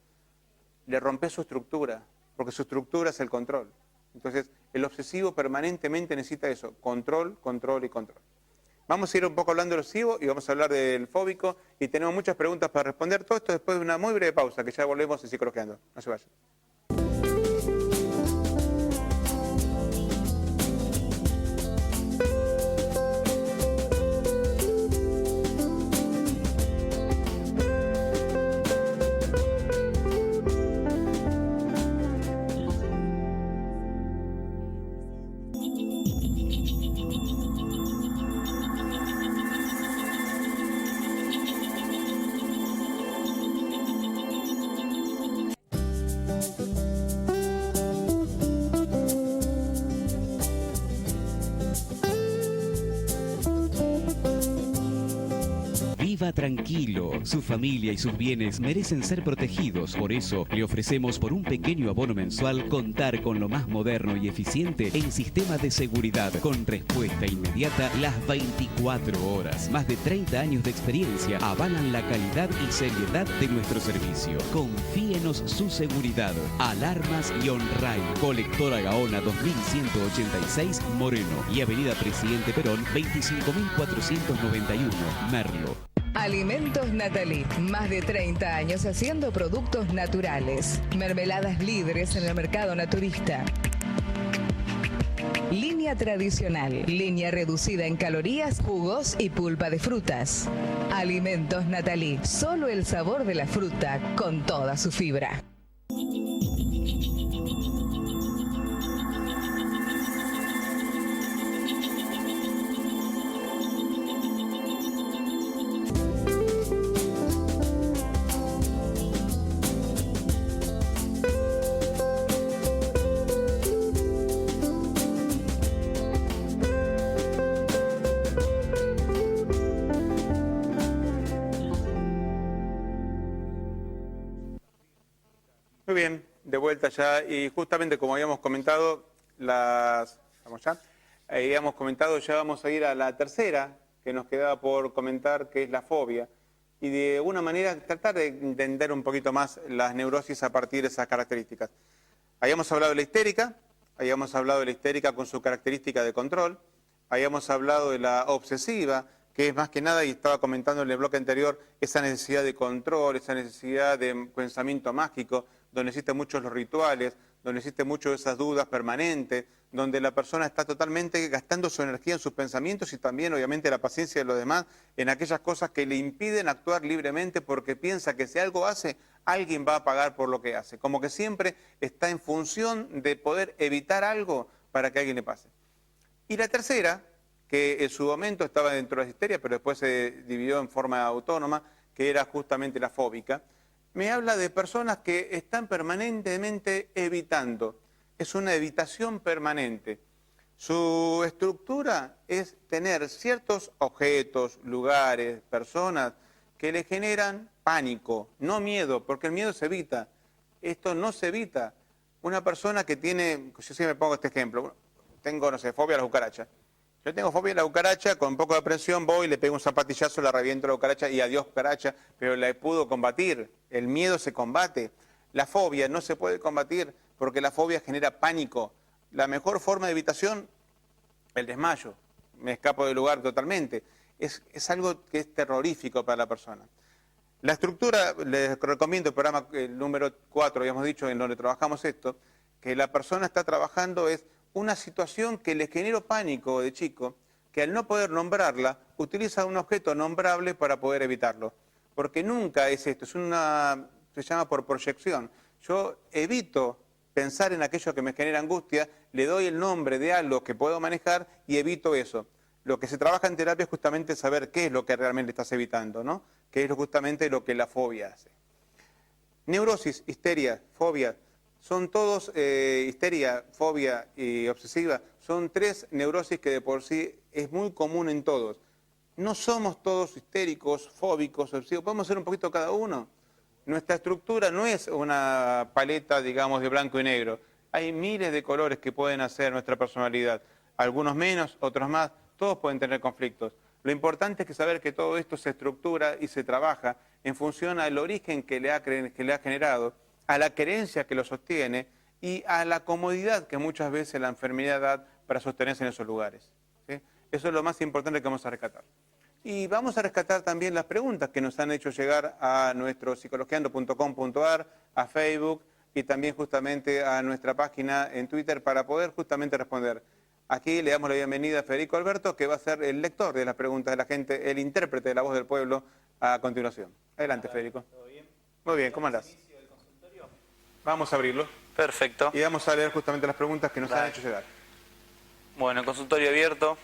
Le rompe su estructura, porque su estructura es el control. Entonces, el obsesivo permanentemente necesita eso, control, control y control. Vamos a ir un poco hablando del obsesivo y vamos a hablar del fóbico, y tenemos muchas preguntas para responder. Todo esto después de una muy breve pausa, que ya volvemos en Psicologeando. No se vayan. Viva tranquilo. Su familia y sus bienes merecen ser protegidos. Por eso, le ofrecemos por un pequeño abono mensual contar con lo más moderno y eficiente en sistemas de seguridad, con respuesta inmediata las 24 horas. Más de 30 años de experiencia avalan la calidad y seriedad de nuestro servicio. Confíenos su seguridad. Alarmas y OnRide. Colectora Gaona 2186 Moreno y Avenida Presidente Perón 25.491 Merlo. Alimentos Natalí, más de 30 años haciendo productos naturales. Mermeladas líderes en el mercado naturista. Línea tradicional, línea reducida en calorías, jugos y pulpa de frutas. Alimentos Natalí, solo el sabor de la fruta con toda su fibra. Muy bien, de vuelta ya, y justamente como habíamos comentado, ya vamos a ir a la tercera que nos quedaba por comentar, que es la fobia, y de alguna manera tratar de entender un poquito más las neurosis a partir de esas características. Habíamos hablado de la histérica con su característica de control, habíamos hablado de la obsesiva, que es más que nada, y estaba comentando en el bloque anterior, esa necesidad de control, esa necesidad de pensamiento mágico, donde existen muchos los rituales, donde existen muchas esas dudas permanentes, donde la persona está totalmente gastando su energía en sus pensamientos y también, obviamente, la paciencia de los demás en aquellas cosas que le impiden actuar libremente porque piensa que si algo hace, alguien va a pagar por lo que hace. Como que siempre está en función de poder evitar algo para que alguien le pase. Y la tercera, que en su momento estaba dentro de la histeria, pero después se dividió en forma autónoma, que era justamente la fóbica, me habla de personas que están permanentemente evitando. Es una evitación permanente. Su estructura es tener ciertos objetos, lugares, personas que le generan pánico, no miedo, porque el miedo se evita. Esto no se evita. Una persona que tiene, yo siempre me pongo este ejemplo, tengo, no sé, fobia a las cucarachas. Yo tengo fobia a la cucaracha, con un poco de presión voy, le pego un zapatillazo, la reviento la cucaracha y adiós cucaracha, pero la puedo combatir. El miedo se combate. La fobia no se puede combatir porque la fobia genera pánico. La mejor forma de evitación, el desmayo. Me escapo del lugar totalmente. Es algo que es terrorífico para la persona. La estructura, les recomiendo el programa número 4, habíamos dicho, en donde trabajamos esto, que la persona está trabajando es una situación que le generó pánico de chico, que al no poder nombrarla, utiliza un objeto nombrable para poder evitarlo. Porque nunca es esto, se llama por proyección. Yo evito pensar en aquello que me genera angustia, le doy el nombre de algo que puedo manejar y evito eso. Lo que se trabaja en terapia es justamente saber qué es lo que realmente estás evitando, ¿no? Qué es justamente lo que la fobia hace. Neurosis, histeria, fobia. Son todos, histeria, fobia y obsesiva, son tres neurosis que de por sí es muy común en todos. No somos todos histéricos, fóbicos, obsesivos, podemos ser un poquito cada uno. Nuestra estructura no es una paleta, digamos, de blanco y negro. Hay miles de colores que pueden hacer nuestra personalidad. Algunos menos, otros más, todos pueden tener conflictos. Lo importante es que saber que todo esto se estructura y se trabaja en función al origen que le ha generado, a la creencia que lo sostiene y a la comodidad que muchas veces la enfermedad da para sostenerse en esos lugares. ¿Sí? Eso es lo más importante que vamos a rescatar. Y vamos a rescatar también las preguntas que nos han hecho llegar a nuestro psicologiando.com.ar, a Facebook y también justamente a nuestra página en Twitter para poder justamente responder. Aquí le damos la bienvenida a Federico Alberto, que va a ser el lector de las preguntas de la gente, el intérprete de la voz del pueblo a continuación. Adelante, Federico. ¿Todo bien? Muy bien, ¿cómo andás? Vamos a abrirlo. Perfecto. Y vamos a leer justamente las preguntas que nos han hecho llegar. Bueno, consultorio abierto.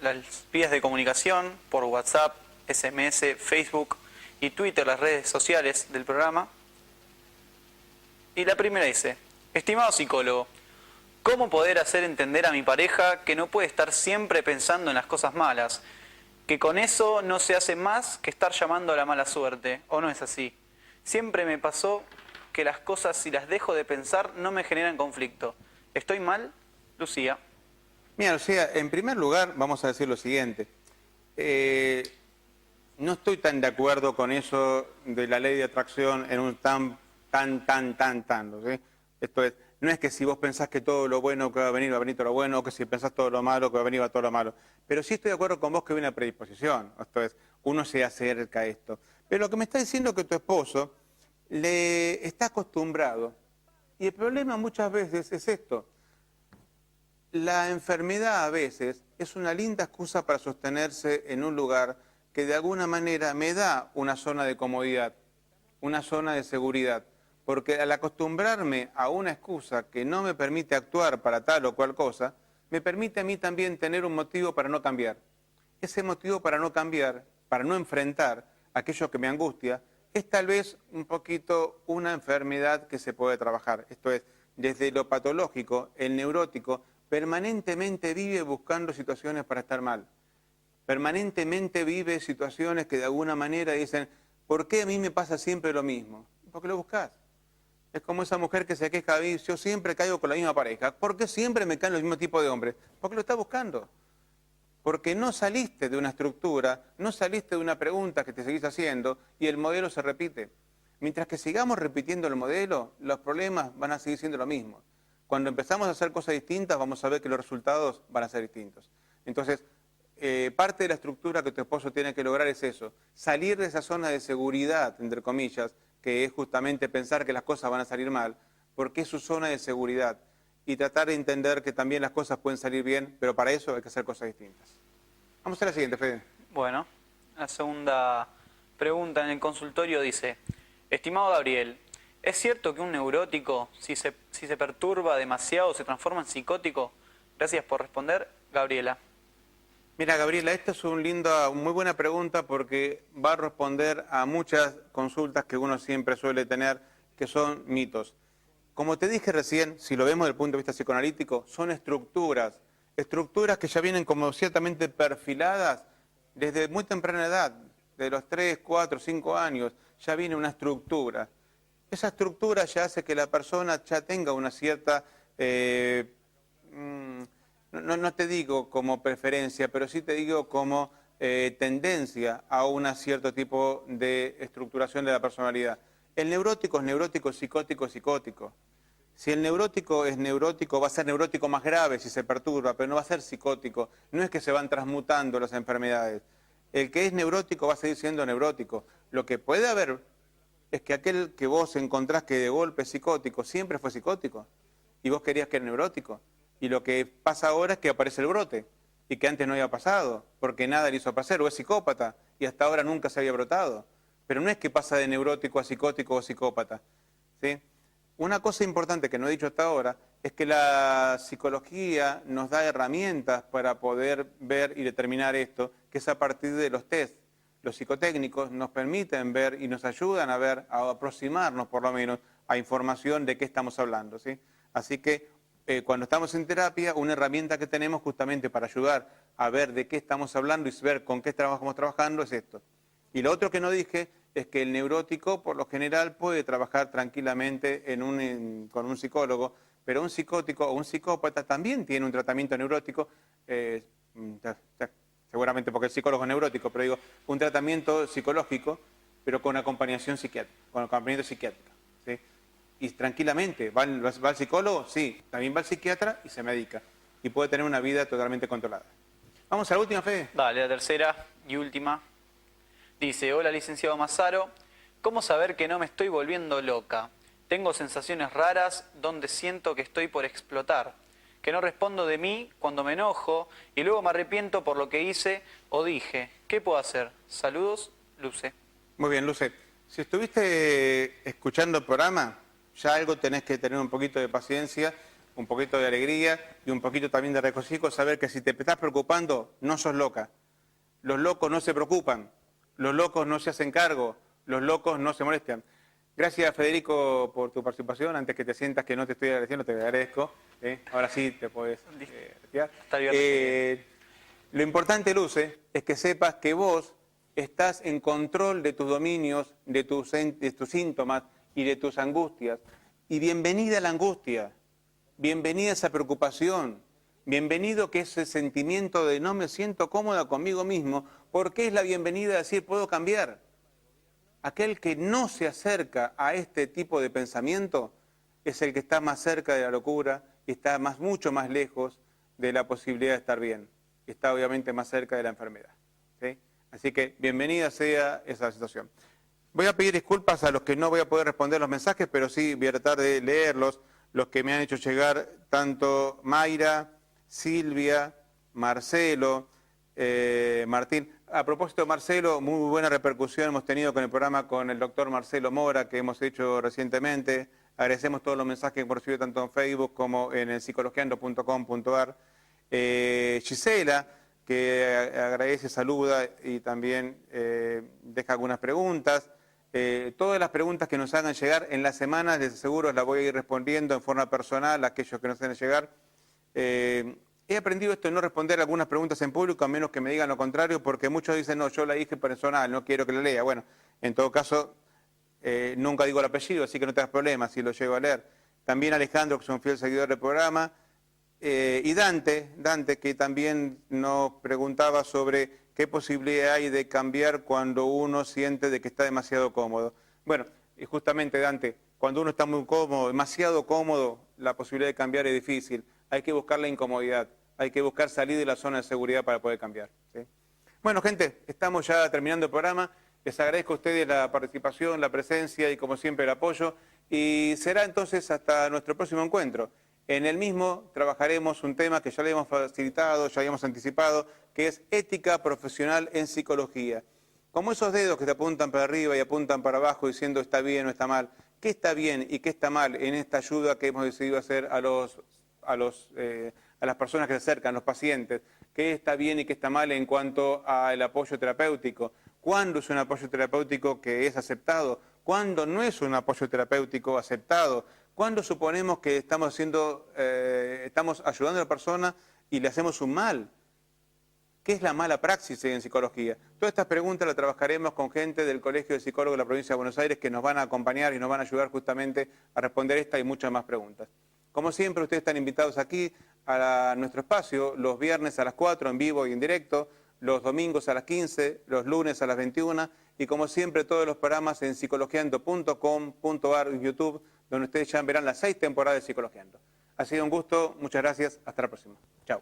Las vías de comunicación por WhatsApp, SMS, Facebook y Twitter, las redes sociales del programa. Y la primera dice: estimado psicólogo, ¿cómo poder hacer entender a mi pareja que no puede estar siempre pensando en las cosas malas? que con eso no se hace más que estar llamando a la mala suerte, ¿o no es así? Siempre me pasó que las cosas, si las dejo de pensar, no me generan conflicto. ¿Estoy mal, Lucía? Mira, Lucía, en primer lugar, vamos a decir lo siguiente. No estoy tan de acuerdo con eso de la ley de atracción en un tan, ¿sí? Esto es, no es que si vos pensás que todo lo bueno que va a venir todo lo bueno, o que si pensás todo lo malo que va a venir va todo lo malo. Pero sí estoy de acuerdo con vos que hay una predisposición. Esto es, uno se acerca a esto. Pero lo que me está diciendo es que tu esposo le está acostumbrado. Y el problema muchas veces es esto. La enfermedad a veces es una linda excusa para sostenerse en un lugar que de alguna manera me da una zona de comodidad, una zona de seguridad. Porque al acostumbrarme a una excusa que no me permite actuar para tal o cual cosa, me permite a mí también tener un motivo para no cambiar. Ese motivo para no cambiar, para no enfrentar aquello que me angustia, es tal vez un poquito una enfermedad que se puede trabajar. Esto es, desde lo patológico, el neurótico permanentemente vive buscando situaciones para estar mal. Permanentemente vive situaciones que de alguna manera dicen, ¿por qué a mí me pasa siempre lo mismo? Porque lo buscas. Es como esa mujer que se queja, yo siempre caigo con la misma pareja. ¿Por qué siempre me caen los mismos tipos de hombres? Porque lo está buscando. Porque no saliste de una estructura, no saliste de una pregunta que te seguís haciendo y el modelo se repite. Mientras que sigamos repitiendo el modelo, los problemas van a seguir siendo lo mismo. Cuando empezamos a hacer cosas distintas, vamos a ver que los resultados van a ser distintos. Entonces, parte de la estructura que tu esposo tiene que lograr es eso, salir de esa zona de seguridad, entre comillas, que es justamente pensar que las cosas van a salir mal, porque es su zona de seguridad, y tratar de entender que también las cosas pueden salir bien, pero para eso hay que hacer cosas distintas. Vamos a la siguiente, Fede. Bueno, la segunda pregunta en el consultorio dice, estimado Gabriel, ¿es cierto que un neurótico, si se perturba demasiado, se transforma en psicótico? Gracias por responder, Gabriela. Mira, Gabriela, esta es muy buena pregunta porque va a responder a muchas consultas que uno siempre suele tener, que son mitos. Como te dije recién, si lo vemos desde el punto de vista psicoanalítico, son estructuras que ya vienen como ciertamente perfiladas desde muy temprana edad, de los 3, 4, 5 años, ya viene una estructura. Esa estructura ya hace que la persona ya tenga una cierta... No te digo como preferencia, pero sí te digo como tendencia a un cierto tipo de estructuración de la personalidad. El neurótico es neurótico, psicótico es psicótico. Si el neurótico es neurótico, va a ser neurótico más grave si se perturba, pero no va a ser psicótico. No es que se van transmutando las enfermedades. El que es neurótico va a seguir siendo neurótico. Lo que puede haber es que aquel que vos encontrás que de golpe es psicótico, siempre fue psicótico, y vos querías que era neurótico. Y lo que pasa ahora es que aparece el brote, y que antes no había pasado, porque nada le hizo pasar, o es psicópata, y hasta ahora nunca se había brotado. Pero no es que pasa de neurótico a psicótico o psicópata, ¿sí? Una cosa importante que no he dicho hasta ahora es que la psicología nos da herramientas para poder ver y determinar esto, que es a partir de los test. Los psicotécnicos nos permiten ver y nos ayudan a ver, a aproximarnos por lo menos a información de qué estamos hablando, ¿sí? Así que cuando estamos en terapia, una herramienta que tenemos justamente para ayudar a ver de qué estamos hablando y ver con qué estamos trabajando es esto. Y lo otro que no dije es que el neurótico, por lo general, puede trabajar tranquilamente con un psicólogo, pero un psicótico o un psicópata también tiene un tratamiento neurótico, seguramente porque el psicólogo es neurótico, pero digo, un tratamiento psicológico, pero con acompañación psiquiátrica, con acompañamiento psiquiátrico, ¿sí? Y tranquilamente, ¿va al psicólogo? Sí, también va al psiquiatra y se medica. Y puede tener una vida totalmente controlada. Vamos a la última, Fede. Dale, la tercera y última. Dice, hola licenciado Mazzaro, ¿cómo saber que no me estoy volviendo loca? Tengo sensaciones raras donde siento que estoy por explotar, que no respondo de mí cuando me enojo y luego me arrepiento por lo que hice o dije. ¿Qué puedo hacer? Saludos, Luce. Muy bien, Luce. Si estuviste escuchando el programa, ya algo tenés que tener un poquito de paciencia, un poquito de alegría y un poquito también de regocijo, saber que si te estás preocupando, no sos loca. Los locos no se preocupan. Los locos no se hacen cargo, los locos no se molestan. Gracias, Federico, por tu participación. Antes que te sientas que no te estoy agradeciendo, te agradezco. Ahora sí te puedes retirar. Lo importante, Luce, es que sepas que vos estás en control de tus dominios, de tus síntomas y de tus angustias. Y bienvenida a la angustia, bienvenida a esa preocupación, bienvenido que ese sentimiento de no me siento cómoda conmigo mismo, porque es la bienvenida a decir puedo cambiar. Aquel que no se acerca a este tipo de pensamiento es el que está más cerca de la locura y está mucho más lejos de la posibilidad de estar bien. Está obviamente más cerca de la enfermedad. ¿Sí? Así que bienvenida sea esa situación. Voy a pedir disculpas a los que no voy a poder responder los mensajes, pero sí voy a tratar de leerlos, los que me han hecho llegar tanto Mayra, Silvia, Marcelo, Martín. A propósito, Marcelo, muy buena repercusión hemos tenido con el programa con el doctor Marcelo Mora que hemos hecho recientemente. Agradecemos todos los mensajes que hemos recibido tanto en Facebook como en el psicologiando.com.ar. Gisela, que agradece, saluda y también deja algunas preguntas. Todas las preguntas que nos hagan llegar en la semana, les aseguro, las voy a ir respondiendo en forma personal a aquellos que nos hagan llegar. He aprendido esto de no responder algunas preguntas en público, a menos que me digan lo contrario, porque muchos dicen, no, yo la dije personal, no quiero que la lea. Bueno, en todo caso, nunca digo el apellido, así que no te das problemas si lo llego a leer. También Alejandro, que es un fiel seguidor del programa. Y Dante, que también nos preguntaba sobre qué posibilidad hay de cambiar cuando uno siente de que está demasiado cómodo. Bueno, y justamente Dante, cuando uno está muy cómodo, demasiado cómodo, la posibilidad de cambiar es difícil. Hay que buscar la incomodidad, hay que buscar salir de la zona de seguridad para poder cambiar. ¿Sí? Bueno, gente, estamos ya terminando el programa. Les agradezco a ustedes la participación, la presencia y como siempre el apoyo. Y será entonces hasta nuestro próximo encuentro. En el mismo trabajaremos un tema que ya le hemos facilitado, ya habíamos anticipado, que es ética profesional en psicología. Como esos dedos que te apuntan para arriba y apuntan para abajo diciendo está bien o está mal, ¿qué está bien y qué está mal en esta ayuda que hemos decidido hacer a las personas que se acercan, los pacientes? ¿Qué está bien y qué está mal en cuanto al apoyo terapéutico? ¿Cuándo es un apoyo terapéutico que es aceptado? ¿Cuándo no es un apoyo terapéutico aceptado? ¿Cuándo suponemos que estamos ayudando a la persona y le hacemos un mal? ¿Qué es la mala praxis en psicología? Todas estas preguntas las trabajaremos con gente del Colegio de Psicólogos de la Provincia de Buenos Aires que nos van a acompañar y nos van a ayudar justamente a responder esta y muchas más preguntas. Como siempre, ustedes están invitados aquí a nuestro espacio, los viernes a las 4 en vivo y en directo, los domingos a las 15, los lunes a las 21 y como siempre todos los programas en psicologiando.com.ar y YouTube, donde ustedes ya verán las 6 temporadas de Psicologiando. Ha sido un gusto, muchas gracias, hasta la próxima. Chao.